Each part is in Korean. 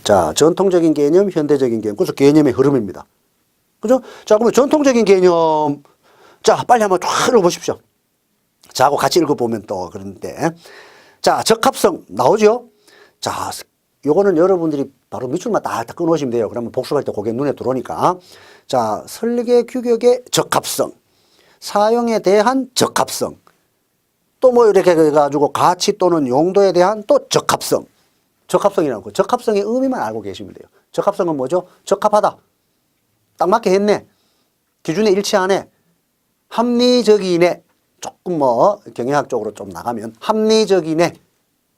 자, 전통적인 개념, 현대적인 개념. 그래서 개념의 흐름입니다. 그죠? 자, 그러면 전통적인 개념. 자, 빨리 한번 쫙 읽어보십시오. 자하고 같이 읽어보면 또 그런데. 자, 적합성 나오죠? 자, 요거는 여러분들이 바로 밑줄만 딱 끊어오시면 돼요. 그러면 복습할 때 그게 눈에 들어오니까. 자, 설계 규격의 적합성. 사용에 대한 적합성. 또 뭐 이렇게 해가지고 가치 또는 용도에 대한 또 적합성. 적합성이라는 거. 적합성의 의미만 알고 계시면 돼요. 적합성은 뭐죠? 적합하다. 딱 맞게 했네. 기준에 일치하네. 합리적이네. 조금 뭐 경영학적으로 좀 나가면 합리적이네.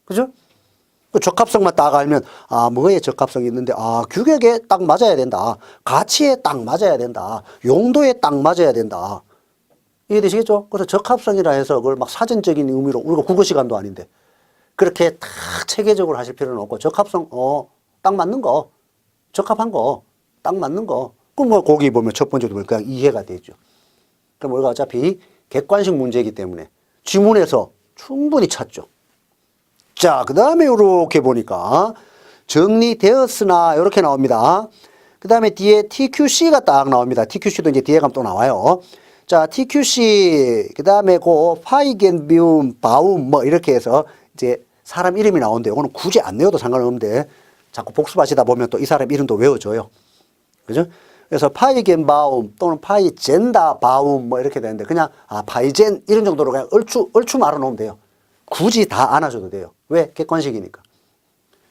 그죠? 그 적합성만 딱 알면 아 뭐에 적합성이 있는데 아 규격에 딱 맞아야 된다. 가치에 딱 맞아야 된다. 용도에 딱 맞아야 된다. 이해되시겠죠? 그래서 적합성이라 해서 그걸 막 사전적인 의미로 우리가 국어 시간도 아닌데 그렇게 다 체계적으로 하실 필요는 없고 적합성 딱 맞는 거 적합한 거 딱 맞는 거 그럼 뭐 거기 보면 첫 번째도 보면 그냥 이해가 되죠. 그럼 우리가 어차피 객관식 문제이기 때문에 지문에서 충분히 찾죠. 자, 그 다음에 이렇게 보니까 정리되었으나 이렇게 나옵니다. 그 다음에 뒤에 TQC가 딱 나옵니다. TQC도 이제 뒤에 가면 또 나와요. 자, TQC, 그 다음에 파이겐비움, 바움 뭐 이렇게 해서 이제 사람 이름이 나오는데 이거는 굳이 안 외워도 상관없는데 자꾸 복습하시다 보면 또 이 사람 이름도 외워져요. 그죠? 그래서 파이겐바움 또는 파이젠다바움 뭐 이렇게 되는데 그냥 파이젠 이런 정도로 그냥 얼추 말아놓으면 돼요. 굳이 다 안 하셔도 돼요. 왜? 객관식이니까.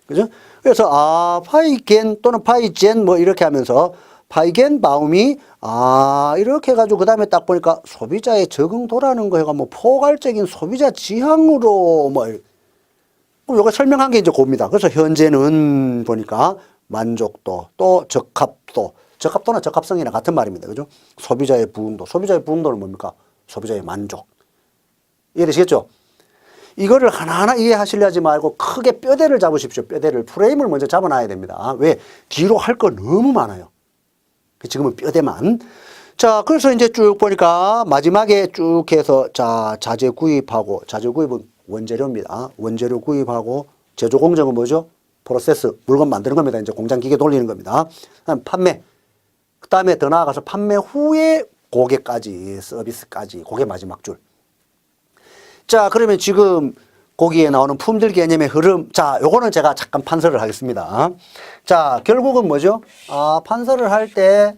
그죠? 그래서 파이겐 또는 파이젠 뭐 이렇게 하면서 파이겐바움이 이렇게 해가지고 그 다음에 딱 보니까 소비자의 적응도라는 거 해가 뭐 포괄적인 소비자 지향으로 뭐 요거 설명한 게 이제 그겁니다. 그래서 현재는 보니까 만족도 또 적합도 적합도나 적합성이나 같은 말입니다. 그죠? 소비자의 부응도. 소비자의 부응도는 뭡니까? 소비자의 만족. 이해되시겠죠? 이거를 하나하나 이해하시려 하지 말고 크게 뼈대를 잡으십시오. 뼈대를. 프레임을 먼저 잡아놔야 됩니다. 왜? 뒤로 할 거 너무 많아요. 지금은 뼈대만. 자, 그래서 이제 쭉 보니까 마지막에 쭉 해서 자, 자재 구입하고, 자재 구입은 원재료입니다. 원재료 구입하고, 제조 공정은 뭐죠? 프로세스, 물건 만드는 겁니다. 이제 공장 기계 돌리는 겁니다. 그다음 판매. 그 다음에 더 나아가서 판매 후에 고객까지, 서비스까지, 그게 마지막 줄. 자, 그러면 지금 거기에 나오는 품질 개념의 흐름. 자, 요거는 제가 잠깐 판서를 하겠습니다. 자, 결국은 뭐죠? 판서를 할 때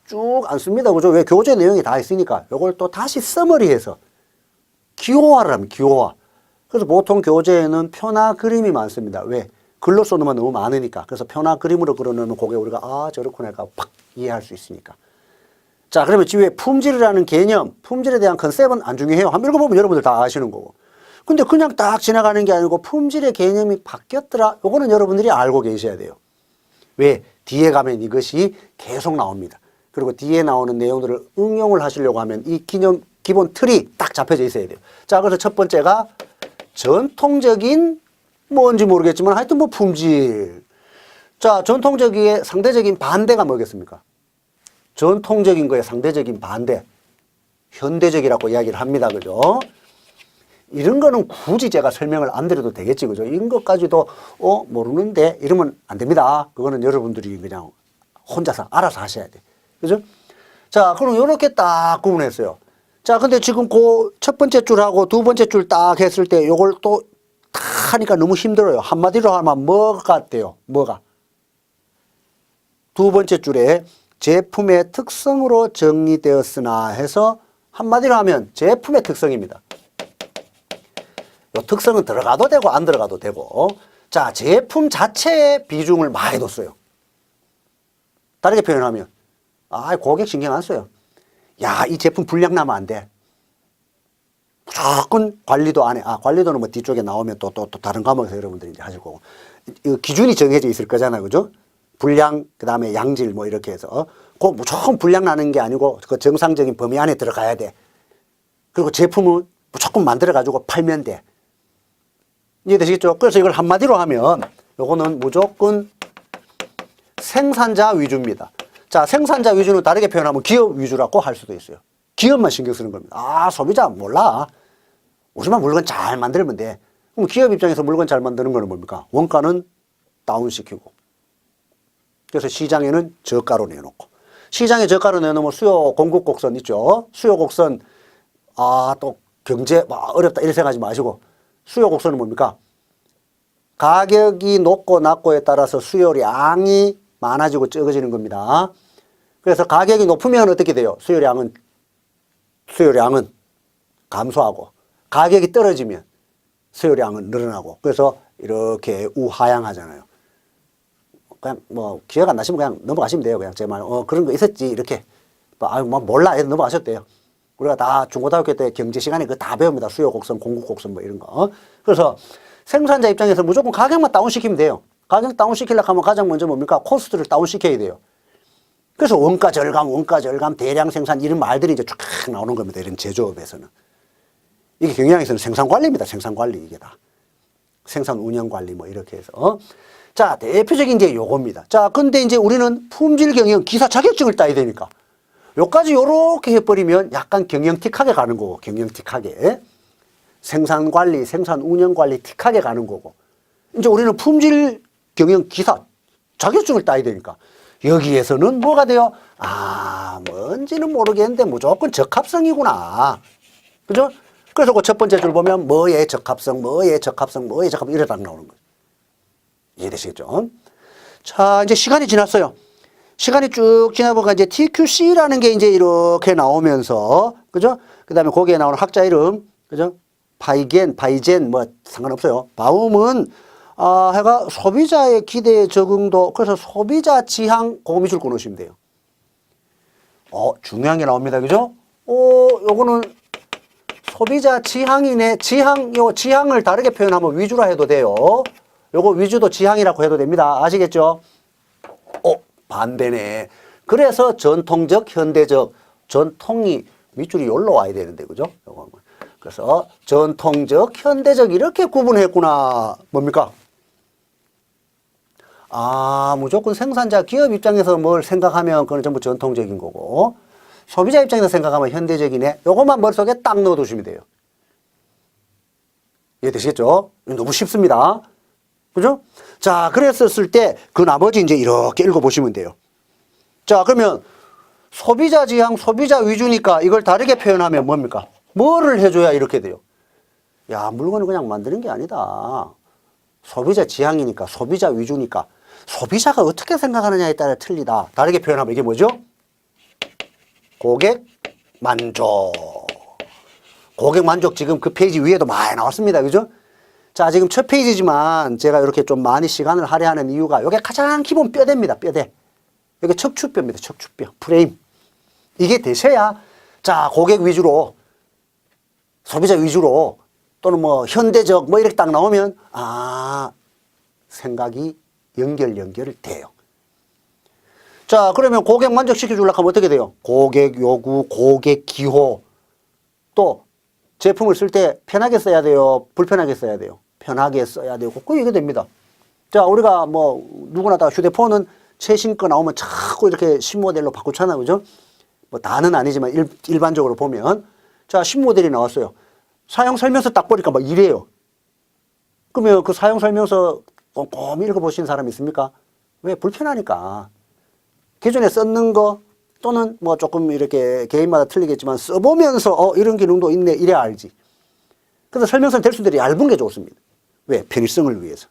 쭉 안 씁니다. 그죠? 왜? 교재 내용이 다 있으니까. 요걸 또 다시 서머리해서 기호화를 합니다. 기호화. 그래서 보통 교재에는 표나 그림이 많습니다. 왜? 글로 써놓으면 너무 많으니까. 그래서 표나 그림으로 그려놓으면 그게 우리가 저렇구나 해서 팍 이해할 수 있으니까. 자, 그러면 뒤에 품질이라는 개념, 품질에 대한 컨셉은 안 중요해요. 한번 읽어보면 여러분들 다 아시는 거고. 근데 그냥 딱 지나가는 게 아니고 품질의 개념이 바뀌었더라. 요거는 여러분들이 알고 계셔야 돼요. 왜? 뒤에 가면 이것이 계속 나옵니다. 그리고 뒤에 나오는 내용들을 응용을 하시려고 하면 이 기본 틀이 딱 잡혀져 있어야 돼요. 자, 그래서 첫 번째가 전통적인 뭔지 모르겠지만 하여튼 뭐 품질. 자, 전통적인 상대적인 반대가 뭐겠습니까? 전통적인 거에 상대적인 반대. 현대적이라고 이야기를 합니다. 그죠? 이런 거는 굳이 제가 설명을 안 드려도 되겠지. 그죠? 이런 것까지도, 모르는데 이러면 안 됩니다. 그거는 여러분들이 그냥 혼자서 알아서 하셔야 돼. 그죠? 자, 그럼 이렇게 딱 구분했어요. 자, 근데 지금 그 첫 번째 줄하고 두 번째 줄 딱 했을 때 요걸 또 다 하니까 너무 힘들어요. 한마디로 하면 뭐가 같아요? 뭐가? 두 번째 줄에 제품의 특성으로 정리되었으나 해서 한마디로 하면 제품의 특성입니다. 요 특성은 들어가도 되고 안 들어가도 되고. 자, 제품 자체의 비중을 많이 뒀어요. 다르게 표현하면 고객 신경 안 써요. 야, 이 제품 불량 나면 안 돼. 무조건 관리도 안 해. 관리도는 뭐 뒤쪽에 나오면 또 다른 과목에서 여러분들이 이제 하실 거고. 기준이 정해져 있을 거잖아요. 그죠? 불량, 그 다음에 양질 뭐 이렇게 해서. 무조건 불량 나는 게 아니고 그 정상적인 범위 안에 들어가야 돼. 그리고 제품은 무조건 만들어가지고 팔면 돼. 이해되시겠죠? 그래서 이걸 한마디로 하면 요거는 무조건 생산자 위주입니다. 자, 생산자 위주는 다르게 표현하면 기업 위주라고 할 수도 있어요. 기업만 신경 쓰는 겁니다. 소비자 몰라. 우리만 물건 잘 만들면 돼. 그럼 기업 입장에서 물건 잘 만드는 거는 뭡니까? 원가는 다운시키고. 그래서 시장에는 저가로 내놓고. 시장에 저가로 내놓으면 수요 공급 곡선 있죠. 수요 곡선, 또 경제 어렵다 이렇게 생각하지 마시고, 수요 곡선은 뭡니까? 가격이 높고 낮고에 따라서 수요량이 많아지고 적어지는 겁니다. 그래서 가격이 높으면 어떻게 돼요? 수요량은 감소하고, 가격이 떨어지면 수요량은 늘어나고. 그래서 이렇게 우하향하잖아요. 그냥 뭐 기억 안 나시면 그냥 넘어가시면 돼요. 그냥 제 말, 그런 거 있었지 이렇게. 몰라 해도 넘어가셨대요. 우리가 다 중고등학교 때 경제 시간에 그거 다 배웁니다. 수요 곡선, 공급 곡선 뭐 이런 거. 그래서 생산자 입장에서 무조건 가격만 다운시키면 돼요. 가격 다운시키려고 하면 가장 먼저 뭡니까? 코스트를 다운시켜야 돼요. 그래서 원가 절감, 대량 생산 이런 말들이 이제 쫙 나오는 겁니다. 이런 제조업에서는. 이게 경영에서는 생산 관리입니다. 생산 관리 이게 다. 생산 운영 관리 뭐 이렇게 해서. 자, 대표적인 이제 요겁니다. 자, 근데 이제 우리는 품질 경영 기사 자격증을 따야 되니까 요까지 요렇게 해버리면 약간 경영 틱하게 가는 거고, 경영 틱하게. 생산 관리, 생산 운영 관리 틱하게 가는 거고. 이제 우리는 품질 경영 기사 자격증을 따야 되니까 여기에서는 뭐가 돼요? 뭔지는 모르겠는데 무조건 적합성이구나. 그죠? 그래서 그 첫 번째 줄 보면 뭐의 적합성 이래 딱 나오는 거예요. 이해되시겠죠? 자, 이제 시간이 지났어요. 시간이 쭉 지나보니까 이제 TQC라는 게 이제 이렇게 나오면서, 그죠? 그 다음에 거기에 나오는 학자 이름, 그죠? 바이젠, 뭐 상관없어요. 바움은, 해가 소비자의 기대에 적응도, 그래서 소비자 지향, 그거 밑줄 끊으시면 돼요. 중요한 게 나옵니다. 그죠? 요거는 소비자 지향이네. 지향을 다르게 표현하면 위주라 해도 돼요. 요거 위주도 지향이라고 해도 됩니다. 아시겠죠? 반대네. 그래서 전통적, 현대적, 전통이 밑줄이 여기로 와야 되는데, 그죠? 요거. 그래서 전통적, 현대적 이렇게 구분했구나. 뭡니까? 무조건 생산자, 기업 입장에서 뭘 생각하면 그건 전부 전통적인 거고, 소비자 입장에서 생각하면 현대적이네. 요것만 머릿속에 딱 넣어두시면 돼요. 이해되시겠죠? 너무 쉽습니다. 그죠? 자, 그랬었을 때 그 나머지 이제 이렇게 읽어보시면 돼요. 자, 그러면 소비자 지향, 소비자 위주니까 이걸 다르게 표현하면 뭡니까? 뭐를 해줘야 이렇게 돼요? 야, 물건을 그냥 만드는 게 아니다. 소비자 지향이니까, 소비자 위주니까, 소비자가 어떻게 생각하느냐에 따라 틀리다. 다르게 표현하면 이게 뭐죠? 고객 만족. 고객 만족 지금 그 페이지 위에도 많이 나왔습니다. 그죠? 자, 지금 첫 페이지지만 제가 이렇게 좀 많이 시간을 할애하는 이유가 이게 가장 기본 뼈대입니다. 뼈대. 이게 척추뼈입니다. 척추뼈. 프레임. 이게 되셔야, 자, 고객 위주로, 소비자 위주로, 또는 뭐 현대적 뭐 이렇게 딱 나오면, 생각이 연결돼요. 자, 그러면 고객 만족시켜 주려고 하면 어떻게 돼요? 고객 요구, 고객 기호. 또 제품을 쓸 때 편하게 써야 돼요? 불편하게 써야 돼요? 편하게 써야 되고, 그 얘기 됩니다. 자, 우리가 뭐 누구나 다 휴대폰은 최신 거 나오면 자꾸 이렇게 신모델로 바꾸잖아요. 그죠? 뭐 다는 아니지만 일반적으로 보면, 자, 신모델이 나왔어요. 사용 설명서 딱 보니까 막 이래요. 그러면 그 사용 설명서 꼼꼼히 읽어보신 사람 있습니까? 왜? 불편하니까. 기존에 썼는 거 또는 뭐 조금 이렇게 개인마다 틀리겠지만 써보면서 이런 기능도 있네 이래야 알지. 그래서 설명서는 될 수 있도록 얇은 게 좋습니다. 왜? 편의성을 위해서.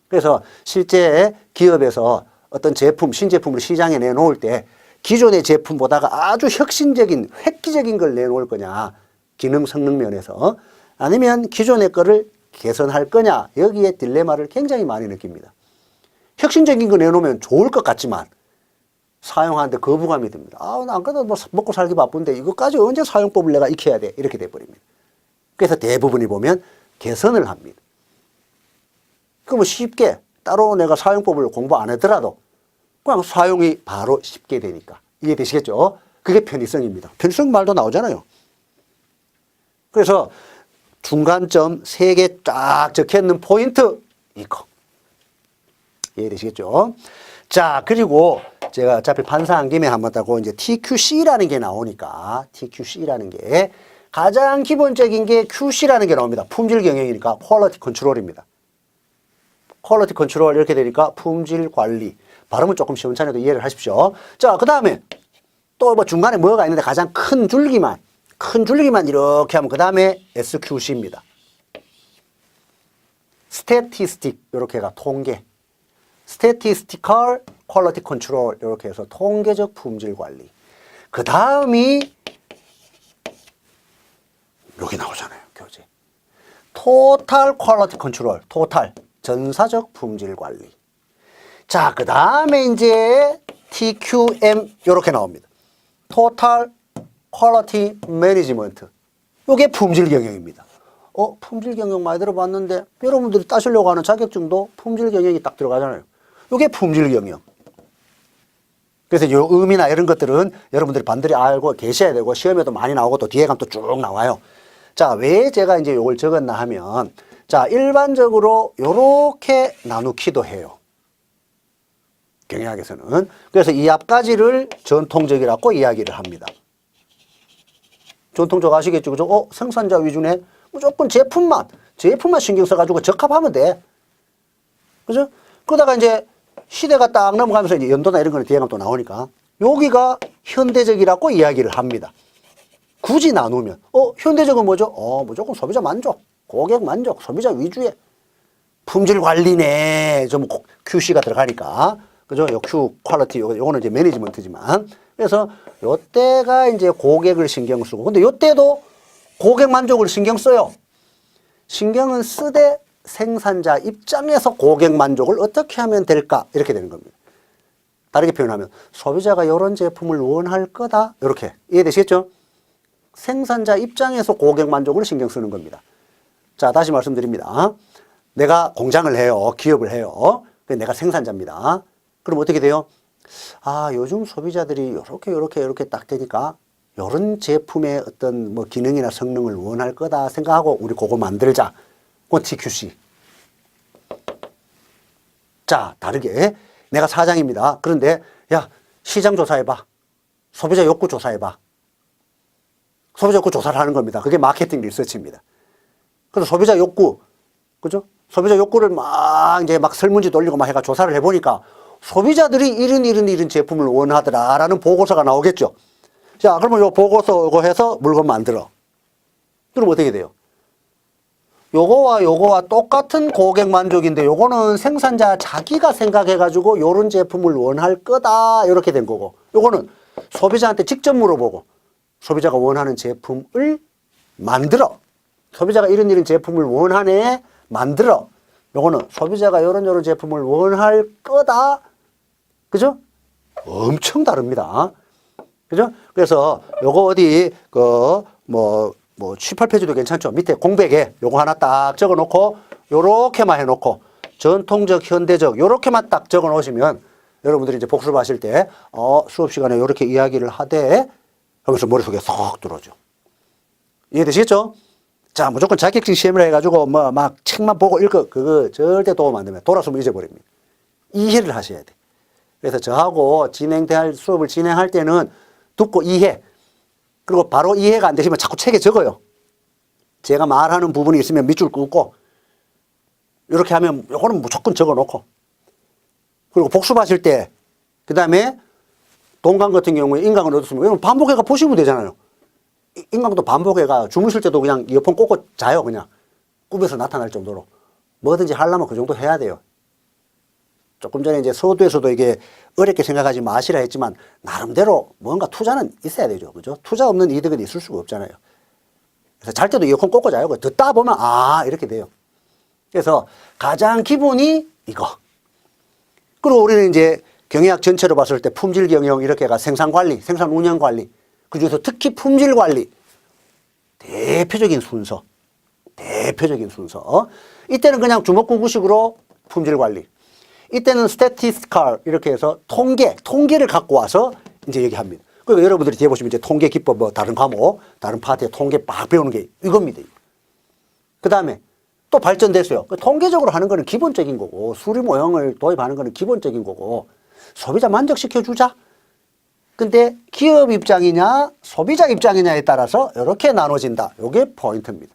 그래서 실제 기업에서 어떤 제품, 신제품을 시장에 내놓을 때 기존의 제품보다가 아주 혁신적인, 획기적인 걸 내놓을 거냐, 기능 성능 면에서, 아니면 기존의 거를 개선할 거냐, 여기에 딜레마를 굉장히 많이 느낍니다. 혁신적인 거 내놓으면 좋을 것 같지만 사용하는데 거부감이 듭니다. 나 안 그래도 뭐 먹고 살기 바쁜데 이것까지 언제 사용법을 내가 익혀야 돼? 이렇게 돼버립니다. 그래서 대부분이 보면 개선을 합니다. 그러면 쉽게 따로 내가 사용법을 공부 안 하더라도 그냥 사용이 바로 쉽게 되니까. 이해되시겠죠? 그게 편의성입니다. 편의성 말도 나오잖아요. 그래서 중간점 3개 쫙 적혀있는 포인트 이거. 이해되시겠죠? 자, 그리고 제가 어차피 판사한 김에 한번 따고 이제 TQC라는 게 나오니까 TQC라는 게 가장 기본적인 게 QC라는 게 나옵니다. 품질 경영이니까 퀄리티 컨트롤입니다. 퀄리티 컨트롤 이렇게 되니까 품질 관리. 발음은 조금 시원찮아도 이해를 하십시오. 자, 그 다음에 또 뭐 중간에 뭐가 있는데 가장 큰 줄기만 이렇게 하면 그 다음에 SQC입니다. 스태티스틱 이렇게가 통계. Statistical Quality Control 이렇게 해서 통계적 품질 관리. 그 다음이 여기 나오잖아요. 교재. Total Quality Control. Total. 전사적 품질 관리. 자, 그 다음에 이제 TQM 이렇게 나옵니다. Total Quality Management. 이게 품질 경영입니다. 품질 경영 많이 들어봤는데 여러분들이 따시려고 하는 자격증도 품질 경영이 딱 들어가잖아요. 이게 품질 경영. 그래서 이 의미나 이런 것들은 여러분들이 반드시 알고 계셔야 되고 시험에도 많이 나오고 또 뒤에 가면 또 쭉 나와요. 자, 왜 제가 이제 이걸 적었나 하면 자, 일반적으로 요렇게 나누기도 해요. 경영학에서는. 그래서 이 앞가지를 전통적이라고 이야기를 합니다. 전통적 아시겠죠? 그죠? 생산자 위주네. 무조건 제품만 신경 써가지고 적합하면 돼. 그죠? 그러다가 이제 시대가 딱 넘어가면서 이제 연도나 이런 거는 뒤에 가면 또 나오니까 여기가 현대적이라고 이야기를 합니다. 굳이 나누면 현대적은 뭐죠? 무조건 소비자 만족, 고객 만족, 소비자 위주의 품질 관리네. 좀 QC가 들어가니까. 그죠? 요 Q 퀄리티 요거는 이제 매니지먼트지만. 그래서 요때가 이제 고객을 신경 쓰고 근데 요때도 고객 만족을 신경 써요. 신경은 쓰되 생산자 입장에서 고객 만족을 어떻게 하면 될까? 이렇게 되는 겁니다. 다르게 표현하면 소비자가 이런 제품을 원할 거다. 이렇게 이해되시겠죠? 생산자 입장에서 고객 만족을 신경 쓰는 겁니다. 자, 다시 말씀드립니다. 내가 공장을 해요. 기업을 해요. 내가 생산자입니다. 그럼 어떻게 돼요? 요즘 소비자들이 요렇게 딱 되니까 요런 제품의 어떤 뭐 기능이나 성능을 원할 거다 생각하고 우리 그거 만들자. 그건 TQC. 자, 다르게 내가 사장입니다. 그런데 야, 시장 조사해봐. 소비자 욕구 조사해봐. 소비자 욕구 조사를 하는 겁니다. 그게 마케팅 리서치입니다. 그래서 소비자 욕구, 그죠? 소비자 욕구를 막 설문지 돌리고 막 해가 조사를 해보니까 소비자들이 이런 제품을 원하더라라는 보고서가 나오겠죠. 자, 그러면 요 보고서 이거 해서 물건 만들어. 그럼 어떻게 돼요? 요거와 똑같은 고객 만족인데 요거는 생산자 자기가 생각해가지고 요런 제품을 원할 거다 이렇게 된 거고 요거는 소비자한테 직접 물어보고 소비자가 원하는 제품을 만들어. 소비자가 이런 제품을 원하네 만들어. 요거는 소비자가 요런 제품을 원할 거다. 그죠? 엄청 다릅니다. 그죠? 그래서 요거 어디 18페이지도 괜찮죠? 밑에 공백에 요거 하나 딱 적어 놓고 요렇게만 해 놓고 전통적, 현대적 요렇게만 딱 적어 놓으시면 여러분들이 이제 복습하실 때 수업 시간에 요렇게 이야기를 하되 하면서 머릿속에 쏙 들어오죠. 이해되시겠죠? 자, 무조건 자격증 시험을 해가지고 막 책만 보고 읽어 그거 절대 도움 안 됩니다. 돌아서면 잊어버립니다. 이해를 하셔야 돼. 그래서 저하고 진행될 수업을 진행할 때는 듣고 이해. 그리고 바로 이해가 안 되시면 자꾸 책에 적어요. 제가 말하는 부분이 있으면 밑줄 긋고 이렇게 하면 이거는 무조건 적어놓고 그리고 복습하실 때 그 다음에 동강 같은 경우에 인강을 얻었으면 여러분 반복해가 보시면 되잖아요. 인강도 반복해가 주무실 때도 그냥 이어폰 꽂고 자요. 그냥 꿈에서 나타날 정도로 뭐든지 하려면 그 정도 해야 돼요. 조금 전에 이제 서두에서도 이게 어렵게 생각하지 마시라 했지만 나름대로 뭔가 투자는 있어야 되죠. 그죠? 투자 없는 이득은 있을 수가 없잖아요. 그래서 잘 때도 이어폰 꽂고 자요. 듣다 보면 이렇게 돼요. 그래서 가장 기본이 이거. 그리고 우리는 이제 경영학 전체로 봤을 때 품질 경영 이렇게가 생산 관리, 생산 운영 관리, 그중에서 특히 품질 관리 대표적인 순서. 이때는 그냥 주먹구구식으로 품질 관리. 이때는 statistical 이렇게 해서 통계를 갖고 와서 이제 얘기합니다. 그러니까 여러분들이 뒤에 보시면 이제 통계 기법 다른 과목, 다른 파트에 통계 막 배우는 게 이겁니다. 그 다음에 또 발전됐어요. 통계적으로 하는 거는 기본적인 거고 수리 모형을 도입하는 거는 기본적인 거고 소비자 만족시켜 주자. 근데 기업 입장이냐 소비자 입장이냐에 따라서 이렇게 나눠진다. 이게 포인트입니다.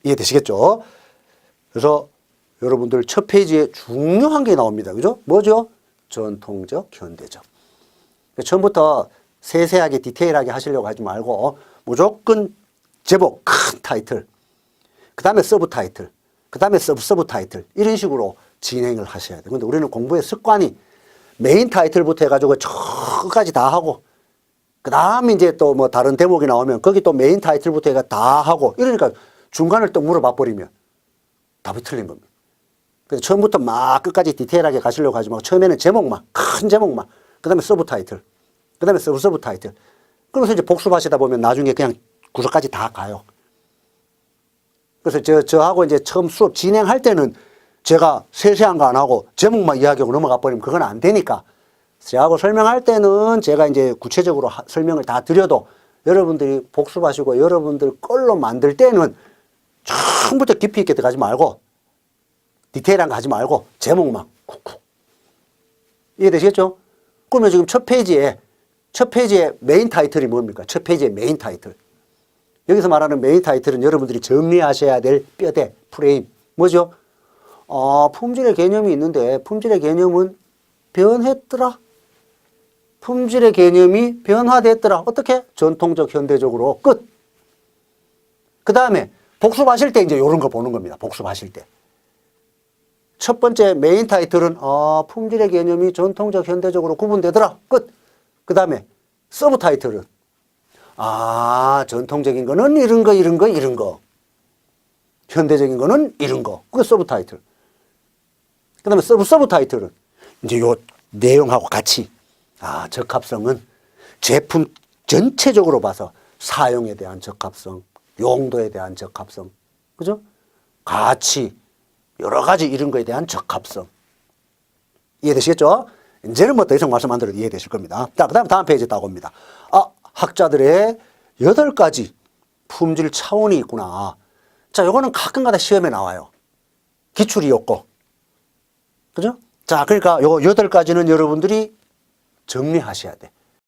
이해되시겠죠? 그래서 여러분들 첫 페이지에 중요한 게 나옵니다. 그죠? 뭐죠? 전통적, 현대적. 처음부터 세세하게 디테일하게 하시려고 하지 말고 무조건 제목, 큰 타이틀, 그 다음에 서브 타이틀, 그 다음에 서브 타이틀 이런 식으로 진행을 하셔야 돼요. 근데 우리는 공부의 습관이 메인 타이틀부터 해가지고 저까지 다 하고 그 다음에 이제 또 뭐 다른 대목이 나오면 거기 또 메인 타이틀부터 해가 다 하고 이러니까 중간을 또 물어봐 버리면 답이 틀린 겁니다. 그래서 처음부터 막 끝까지 디테일하게 가시려고 하지 말고 처음에는 제목만, 큰 제목만, 그 다음에 서브 타이틀, 그 다음에 서브 타이틀. 그러면서 이제 복습하시다 보면 나중에 그냥 구석까지 다 가요. 그래서 저하고 이제 처음 수업 진행할 때는 제가 세세한 거 안 하고 제목만 이야기하고 넘어가 버리면 그건 안 되니까 저하고 설명할 때는 제가 이제 구체적으로 설명을 다 드려도 여러분들이 복습하시고 여러분들 걸로 만들 때는 처음부터 깊이 있게 들어가지 말고 디테일한 거 하지 말고 제목만 쿡쿡. 이해되시겠죠? 그러면 지금 첫 페이지에 메인 타이틀이 뭡니까? 첫 페이지의 메인 타이틀. 여기서 말하는 메인 타이틀은 여러분들이 정리하셔야 될 뼈대, 프레임. 뭐죠? 품질의 개념이 있는데 품질의 개념은 변했더라. 품질의 개념이 변화됐더라. 어떻게? 전통적, 현대적으로 끝. 그 다음에 복습하실 때 이제 이런 거 보는 겁니다. 복습하실 때. 첫 번째 메인 타이틀은 품질의 개념이 전통적, 현대적으로 구분되더라. 끝. 그 다음에 서브 타이틀은 전통적인 거는 이런 거. 현대적인 거는 이런 거. 그게 서브 타이틀. 그 다음에 서브 타이틀은 이제 요 내용하고 같이 적합성은 제품 전체적으로 봐서 사용에 대한 적합성, 용도에 대한 적합성, 그죠? 가치, 여러 가지 이런 거에 대한 적합성. 이해되시겠죠? 이제는 뭐 더 이상 말씀 안 드려도 이해되실 겁니다. 자, 그 다음 다음 페이지 딱 옵니다. 학자들의 8가지 품질 차원이 있구나. 자, 요거는 가끔가다 시험에 나와요. 기출이었고. 그죠? 자, 그러니까 요 8가지는 여러분들이 정리하셔야 돼.